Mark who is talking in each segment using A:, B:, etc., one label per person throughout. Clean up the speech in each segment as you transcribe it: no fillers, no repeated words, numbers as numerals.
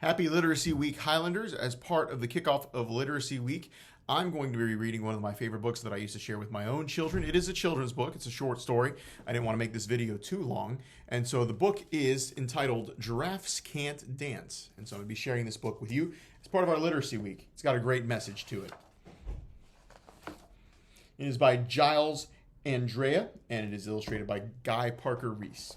A: Happy Literacy Week, Highlanders. As part of the kickoff of Literacy Week, I'm going to be reading one of my favorite books that I used to share with my own children. It is a children's book. It's a short story. I didn't want to make this video too long. And so the book is entitled Giraffes Can't Dance. And so I'm going to be sharing this book with you as part of our Literacy Week. It's got a great message to it. It is by Giles, Andreae, and it is illustrated by Parker-Rees.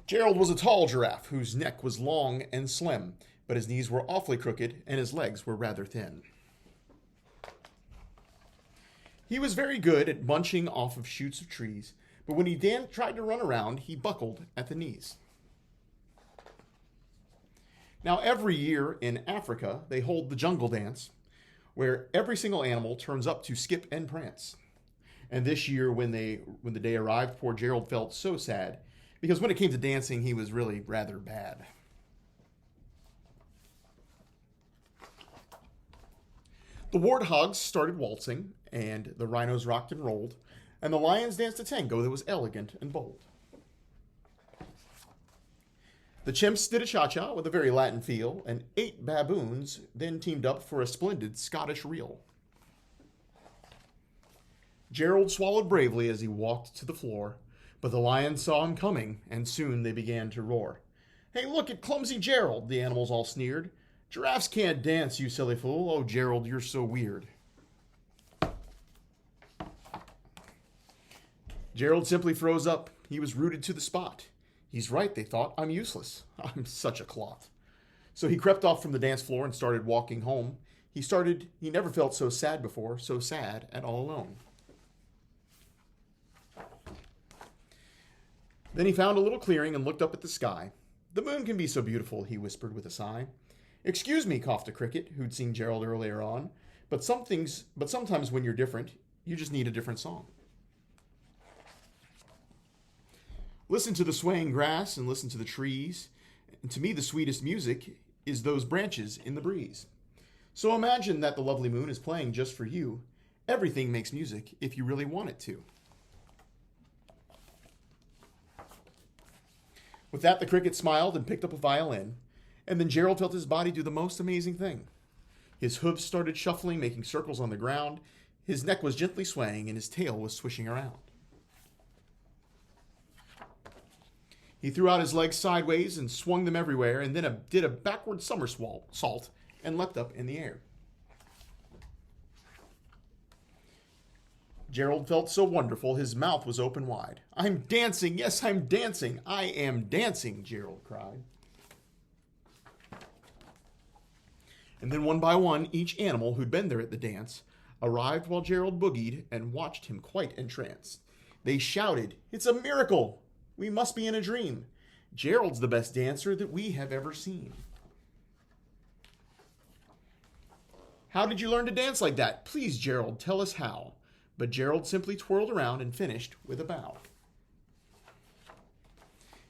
A: Gerald was a tall giraffe whose neck was long and slim, but his knees were awfully crooked and his legs were rather thin. He was very good at bunching off of shoots of trees, but when he tried to run around, he buckled at the knees. Now, every year in Africa, they hold the jungle dance, where every single animal turns up to skip and prance. And this year, when the day arrived, poor Gerald felt so sad, because when it came to dancing, he was really rather bad. The warthogs started waltzing, and the rhinos rocked and rolled, and the lions danced a tango that was elegant and bold. The chimps did a cha-cha with a very Latin feel, and 8 baboons then teamed up for a splendid Scottish reel. Gerald swallowed bravely as he walked to the floor, but the lions saw him coming, and soon they began to roar. "Hey, look at clumsy Gerald," the animals all sneered. "Giraffes can't dance, you silly fool. Oh, Gerald, you're so weird." Gerald simply froze up. He was rooted to the spot. He's right, they thought. I'm useless. I'm such a clot. So he crept off from the dance floor and started walking home. He never felt so sad before, so sad and all alone. Then he found a little clearing and looked up at the sky. "The moon can be so beautiful," he whispered with a sigh. "Excuse me," coughed a cricket who'd seen Gerald earlier on, but sometimes when you're different, you just need a different song. Listen to the swaying grass and listen to the trees. And to me, the sweetest music is those branches in the breeze. So imagine that the lovely moon is playing just for you. Everything makes music if you really want it to. With that, the cricket smiled and picked up a violin, and then Gerald felt his body do the most amazing thing. His hooves started shuffling, making circles on the ground. His neck was gently swaying, and his tail was swishing around. He threw out his legs sideways and swung them everywhere, and then did a backward somersault and leapt up in the air. Gerald felt so wonderful, his mouth was open wide. "I'm dancing, yes, I'm dancing. I am dancing," Gerald cried. And then one by one, each animal who'd been there at the dance arrived while Gerald boogied and watched him quite entranced. They shouted, "It's a miracle! We must be in a dream. Gerald's the best dancer that we have ever seen." "How did you learn to dance like that? Please, Gerald, tell us how." But Gerald simply twirled around and finished with a bow.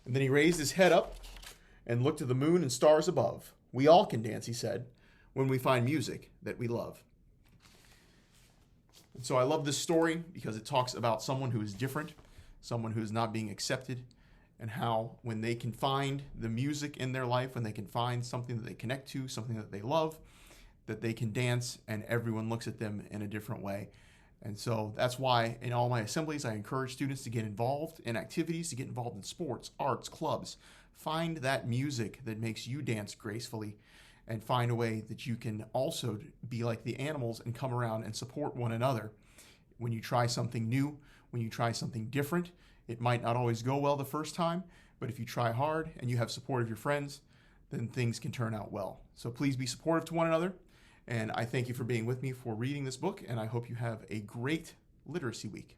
A: And then he raised his head up and looked at the moon and stars above. "We all can dance," he said, "when we find music that we love." And so I love this story because it talks about someone who is different, someone who is not being accepted, and how when they can find the music in their life, when they can find something that they connect to, something that they love, that they can dance and everyone looks at them in a different way. And so that's why in all my assemblies, I encourage students to get involved in activities, to get involved in sports, arts, clubs. Find that music that makes you dance gracefully, and find a way that you can also be like the animals and come around and support one another. When you try something new, when you try something different, it might not always go well the first time, but if you try hard and you have support of your friends, then things can turn out well. So please be supportive to one another. And I thank you for being with me for reading this book, and I hope you have a great literacy week.